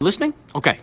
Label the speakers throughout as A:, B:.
A: Listening? Okay.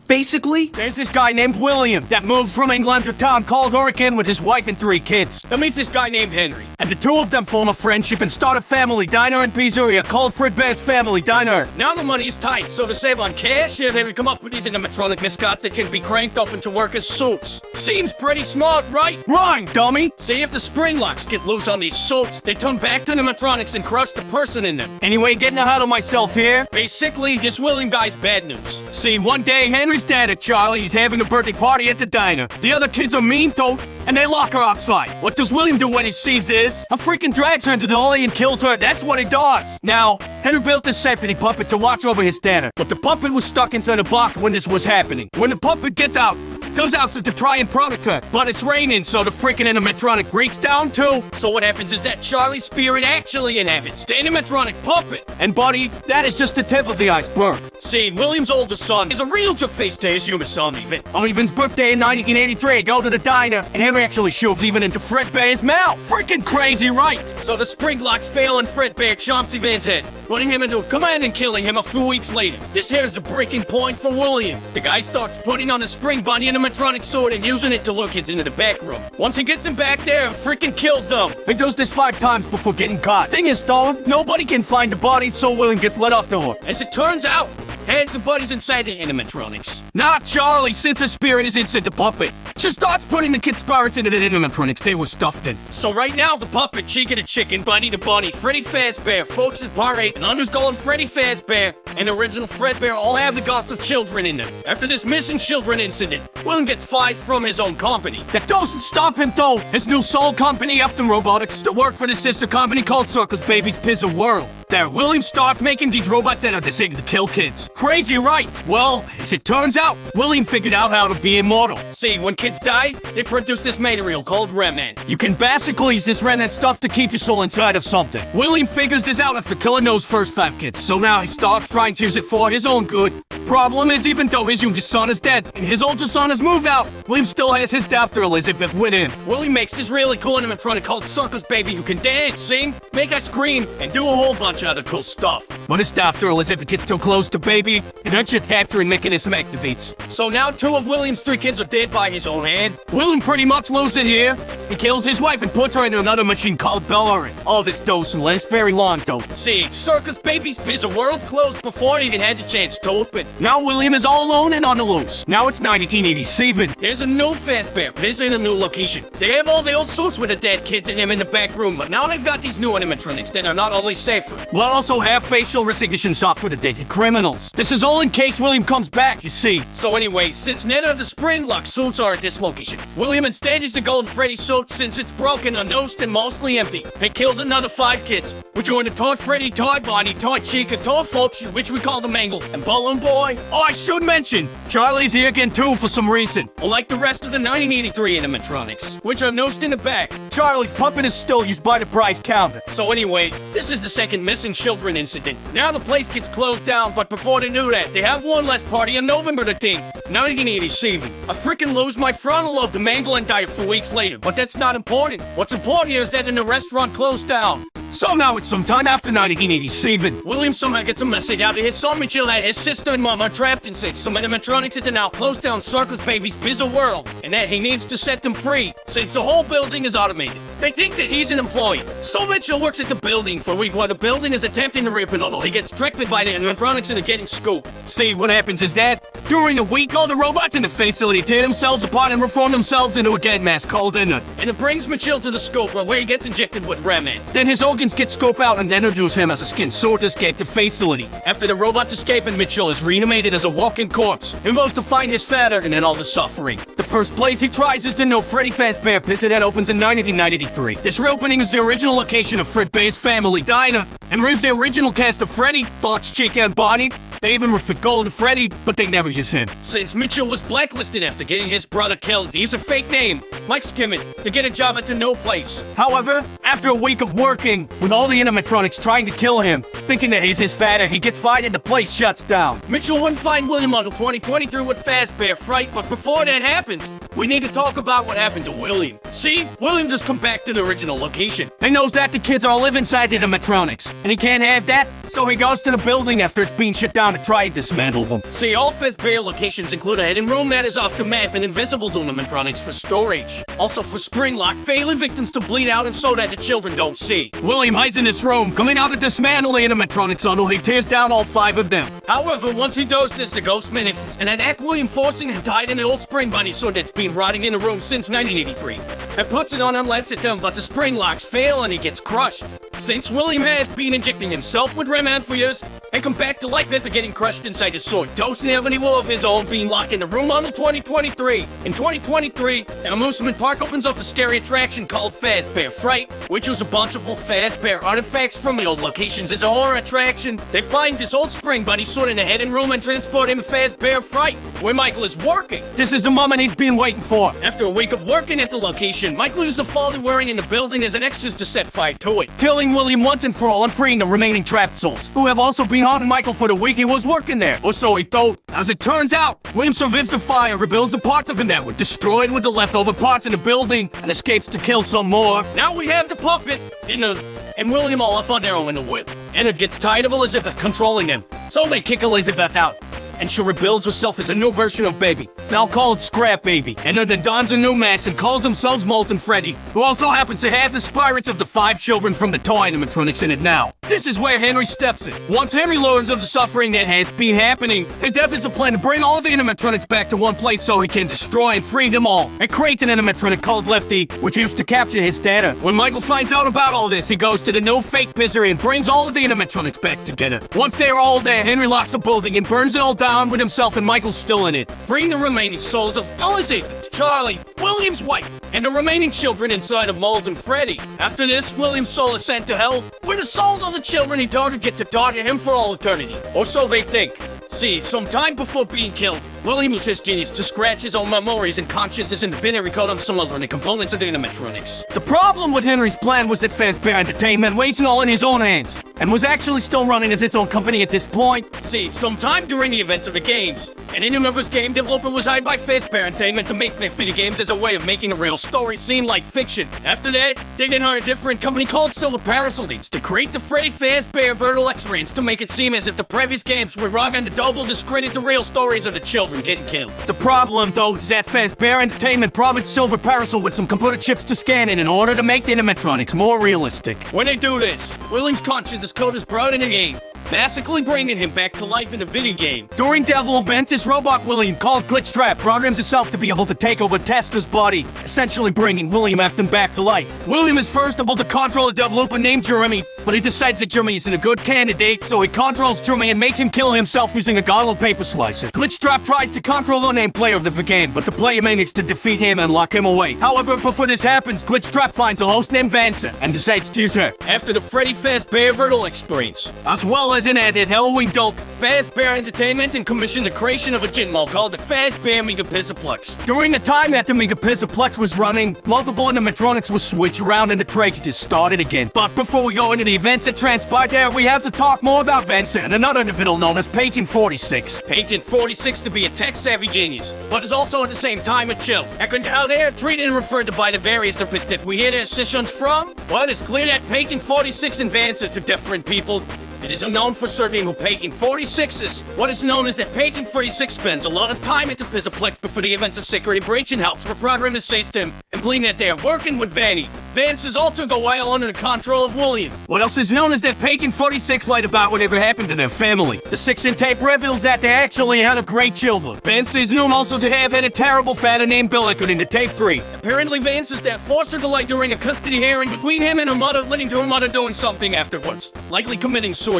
A: Basically, there's this guy named William that moved from England to a town called Oregon with his wife and 3 kids. That meets this guy named Henry. And the two of them form a friendship and start a family diner and pizzeria called Fredbear's Family Diner. Now the money is tight, so to save on cash, they would come up with these animatronic mascots that can be cranked up into workers' suits. Seems pretty smart, right? Right, dummy! See, if the spring locks get loose on these suits, they turn back to animatronics and crush the person in them. Anyway, getting ahead of myself here, basically, this William guy's bad news. See, one day, Henry's dad at Charlie, he's having a birthday party at the diner. The other kids are mean though, and they lock her outside. What does William do when he sees this? A freaking drags her into the alley and kills her. That's what he does. Now, Henry built this safety puppet to watch over his diner, but the puppet was stuck inside a box when this was happening. When the puppet gets out, goes out to try and protect her, but it's raining, so the freaking animatronic breaks down too. So what happens is that Charlie's spirit actually inhabits the animatronic puppet. And buddy, that is just the tip of the iceberg. See, William's older son is a real jerk-face to his younger son, Even. On Evan's birthday in 1983, go to the diner, and Henry actually shoves Evan into Fredbear's mouth. Freaking crazy, right? So the spring locks fail and Fredbear chomps Evan's head, putting him into a command and killing him a few weeks later. This here's the breaking point for William. The guy starts putting on a spring bunny animatronic sword and using it to lure kids into the back room. Once he gets them back there, freaking kills them. He does this 5 times before getting caught. Thing is though, nobody can find the body, so William gets let off the hook. As it turns out, Hands and Buddy's inside the animatronics. Not Charlie, since her spirit is inside the puppet. She starts putting the kids' spirits into the animatronics they were stuffed in. So right now, the puppet, Chica the chicken, Bunny the bunny, Freddy Fazbear, Folks at Part 8, and Underskull Freddy Fazbear, and original Fredbear all have the ghosts of children in them. After this missing children incident, William gets fired from his own company. That doesn't stop him though. His new soul company, After Robotics, to work for the sister company called Circus Baby's Pizza World. There, William starts making these robots that are designed to kill kids. Crazy, right? Well, as it turns out, William figured out how to be immortal. See, when kids die, they produce this material called remnant. You can basically use this remnant stuff to keep your soul inside of something. William figures this out after killing those first 5 kids, so now he starts trying to use it for his own good. Problem is, even though his youngest son is dead and his oldest son has moved out, William still has his daughter Elizabeth with him. William makes this really cool animatronic called Circus Baby who can dance, sing, make us scream, and do a whole bunch of other cool stuff. But his daughter Elizabeth gets too close to Baby, and her chip capturing mechanism activates. So now 2 of William's 3 kids are dead by his own hand. William pretty much loses it here. He kills his wife and puts her into another machine called Bellerin. All this doesn't last very long though. See, Circus Baby's Pizza World closed before it even had the chance to open. Now William is all alone and on the loose. Now it's 1987. There's a new Fazbear, but it's in a new location. They have all the old suits with the dead kids in them in the back room, but now they've got these new animatronics that are not only safer, but also have facial recognition software to detect criminals. This is all in case William comes back, you see. So anyway, since none of the spring lock suits are at this location, William instead uses the Golden Freddy suit since it's broken, unnosed, and mostly empty. It kills another 5 kids, which are in the Toy Freddy, Toy Bonnie, Toy Chica, Toy Folks, which we call the Mangle, and Balloon Boy. Oh, I should mention, Charlie's here again too for some reason. Unlike the rest of the 1983 animatronics, which are nosed in the back, Charlie's puppet is still used by the prize counter. So anyway, this is the second missing children incident. Now the place gets closed down, but before they knew that, they have one last party on November the 10th, 1987. I freaking lose my frontal lobe to Mangle and die a few weeks later, but that's not important. What's important here is that the restaurant closed down. So now it's sometime after 1987. William somehow gets a message out to his son Mitchell that his sister and mom are trapped inside some animatronics that now close down Circus Baby's Pizza World, and that he needs to set them free, since the whole building is automated. They think that he's an employee. So Mitchell works at the building for a week while the building is attempting to rip it all. He gets tricked by the animatronics and are getting scooped. See, what happens is that, during the week, all the robots in the facility tear themselves apart and reform themselves into a gas mask called Inert. And it brings Mitchell to the scope where he gets injected with remnant. Then his organs get scoped out and introduce him as a skin suit to escape the facility. After the robots escape and Mitchell is reanimated as a walking corpse, he goes to find his father and then all the suffering. The first place he tries is the new Freddy Fazbear Pizza that opens in 1993. This reopening is the original location of Fredbear's Family Diner, and brings the original cast of Freddy, Fox, Chica, and Bonnie. They even refit Golden Freddy, but they never use him. Since Mitchell was blacklisted after getting his brother killed, he used a fake name, Mike Skimmett, to get a job at the No Place. However, after a week of working, with all the animatronics trying to kill him, thinking that he's his father, he gets fired and the place shuts down. Mitchell wouldn't find William until 2023 with Fazbear Fright, but before that happens, we need to talk about what happened to William. See, William just come back to the original location. He knows that the kids all live inside the animatronics, and he can't have that, so he goes to the building after it's being shut down to try and dismantle them.
B: See, all Fazbear locations include a hidden room that is off the map and invisible to animatronics for storage. Also for spring lock, failing victims to bleed out and so that the children don't see.
A: William hides in this room, coming out to dismantle the animatronics until he tears down all 5 of them.
B: However, once he does this, the ghost manifests and attack William, forcing him to hide in an old spring bunny sword that's been rotting in the room since 1983. And puts it on and lets it down, but the spring locks fail and he gets crushed. Since William has been injecting himself with Rem for years, and come back to life after getting crushed inside his sword, doesn't have any will of his own, being locked in the room until 2023. In 2023, an amusement park opens up a scary attraction called Fazbear Fright, which was a bunch of old Fazbear artifacts from the old locations. As a horror attraction, they find this old spring bunny sword in a hidden room and transport him to Fazbear Fright, where Michael is working.
A: This is the moment he's been waiting for.
B: After a week of working at the location, Michael used the fall they're wearing in the building as an excuse to set fire to it,
A: killing William once and for all and freeing the remaining trapped souls, who have also been haunting Michael for the week he was working there, or so he thought. As it turns out, William survives the fire, rebuilds the parts of him that were destroyed with the leftover parts in the building, and escapes to kill some more.
B: Now we have the puppet, and William all off on their own in the whip. Ennard gets tired of Elizabeth controlling him, so they kick Elizabeth out. And she rebuilds herself as a new version of Baby. Now call it Scrap Baby. And then dons a new mask and calls themselves Molten Freddy, who also happens to have the spirits of the 5 children from the toy animatronics in it now. This is where Henry steps in. Once Henry learns of the suffering that has been happening, he develops a plan to bring all of the animatronics back to one place so he can destroy and free them all, and creates an animatronic called Lefty, which used to capture his data. When Michael finds out about all this, he goes to the new fake misery and brings all of the animatronics back together. Once they're all there, Henry locks the building and burns it all down with himself and Michael's still in it, freeing the remaining souls of Elizabeth, Charlie, William's wife, and the remaining children inside of Molten Freddy. After this, William's soul is sent to hell, where the souls of the children he daughter get to daughter him for all eternity. Or so they think. See, sometime before being killed, William used his genius to scratch his own memories and consciousness in the binary code of some other components of the animatronics.
A: The problem with Henry's plan was that Fazbear Entertainment was all in his own hands, and was actually still running as its own company at this point.
B: See, sometime during the events of the games, an in-universe game developer was hired by Fazbear Entertainment to make their video games as a way of making a real story seem like fiction. After that, they then hired a different company called Silver Parasol to create the Freddy Fazbear Virtual Experience to make it seem as if the previous games were wrong and to double discredit the real stories of the children getting killed.
A: The problem, though, is that Fazbear Entertainment promised Silver Parasol with some computer chips to scan in order to make the animatronics more realistic.
B: When they do this, William's consciousness code is brought in the game, basically bringing him back to life in the video game.
A: During development, this robot William, called Glitchtrap, programs itself to be able to take over Testra's body, essentially bringing William Afton back to life. William is first able to control a developer named Jeremy, but he decides that Jeremy isn't a good candidate, so he controls Jeremy and makes him kill himself using a goggle paper slicer. Glitchtrap tries to control the named player of the game, but the player manages to defeat him and lock him away. However, before this happens, Glitchtrap finds a host named Vanessa and decides to use her.
B: After the Freddy Fazbear Virtual Experience,
A: as well as an added Halloween doll,
B: Fazbear Entertainment and commissioned the creation of a gin mall called the Fazbear Megapixelplex.
A: During the time that the Megapixelplex was running, multiple animatronics were switched around and the tragedy started again. But before we go into the events that transpired there, we have to talk more about Vincent and another individual known as Patient 46.
B: Patient 46 to be a tech-savvy genius, but is also at the same time a chill. And how they are treated and referred to by the various therapists that we hear their sessions from? Well, it's clear that Patient 46 and Vincent are different people. It is unknown for certain who Patient 46 is. What is known is that Patient 46 spends a lot of time at the Pizaplex before the events of security breach and helps for program assist him, implying that they are working with Vanny. Vance's alter go while under the control of William.
A: What else is known is that Patient 46 lied about whatever happened to their family. The 6-in tape reveals that they actually had a great children. Vance is known also to have had a terrible father named Bill, according to tape 3.
B: Apparently Vance's dad forced her to lie during a custody hearing between him and her mother, leading to her mother doing something afterwards, likely committing suicide.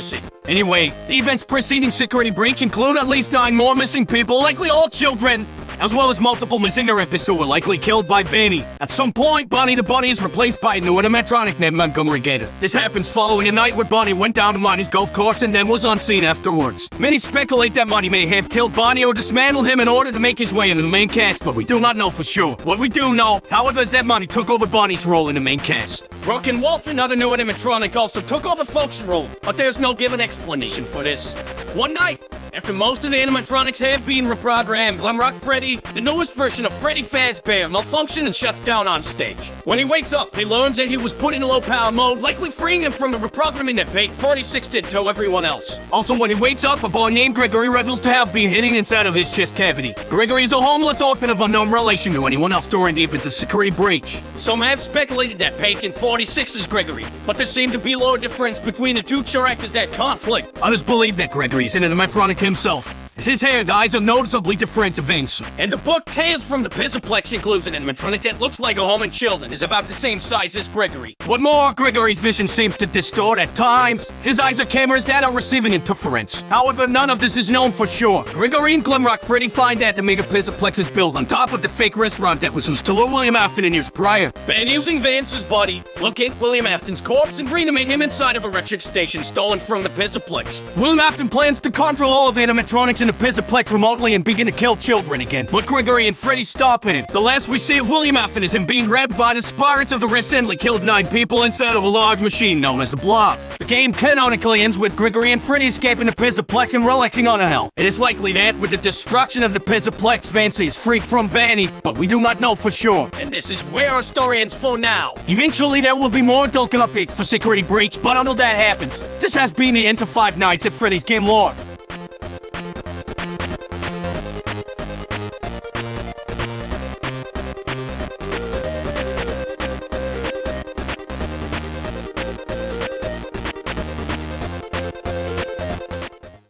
B: Anyway, the events preceding security breach include at least 9 more missing people, likely all children, as well as multiple missing therapists who were likely killed by Vanny. At some point, Bonnie the Bunny is replaced by a new animatronic named Montgomery Gator. This happens following a night where Bonnie went down to Monty's golf course and then was on scene afterwards. Many speculate that Monty may have killed Bonnie or dismantled him in order to make his way into the main cast, but we do not know for sure. What we do know, however, is that Monty took over Bonnie's role in the main cast. Broken Wolf, another new animatronic, also took over Folk's role, but there's no given explanation for this. One night, After most of the animatronics have been reprogrammed, Glamrock Freddy, the newest version of Freddy Fazbear, malfunctions and shuts down on stage. When he wakes up, he learns that he was put in low power mode, likely freeing him from the reprogramming that Pate 46 did to everyone else.
A: Also, when he wakes up, a boy named Gregory reveals to have been hidden inside of his chest cavity. Gregory is a homeless orphan of unknown relation to anyone else during the events of security breach.
B: Some have speculated that Pate 46 is Gregory, but there seemed to be little difference between the two characters that conflict.
A: Others believe that Gregory is an animatronic himself, as his hair and eyes are noticeably different to Vince.
B: And the book Tales from the Pizzaplex includes an animatronic that looks like a home and children, is about the same size as Gregory.
A: What more, Gregory's vision seems to distort at times. His eyes are cameras that are receiving interference. However, none of this is known for sure. Gregory and Glamrock Freddy find that the Mega Pizzaplex is built on top of the fake restaurant that was used to lure William Afton in years prior.
B: And using Vance's body, locate William Afton's corpse and reanimate him inside of a electric station stolen from the Pizzaplex.
A: William Afton plans to control all of the animatronics in the Pizzaplex remotely and begin to kill children again. But Gregory and Freddy stop him. The last we see of William Afton is him being grabbed by the spirits of the recently killed 9 people inside of a large machine known as the Blob. The game canonically ends with Gregory and Freddy escaping the Pizzaplex and relaxing on a hell. It is likely that with the destruction of the Pizzaplex, Vance is freed from Vanny, but we do not know for sure.
B: And this is where our story ends for now.
A: Eventually there will be more Dolken updates for Security Breach, but until that happens, this has been the end of Five Nights at Freddy's Game Lore.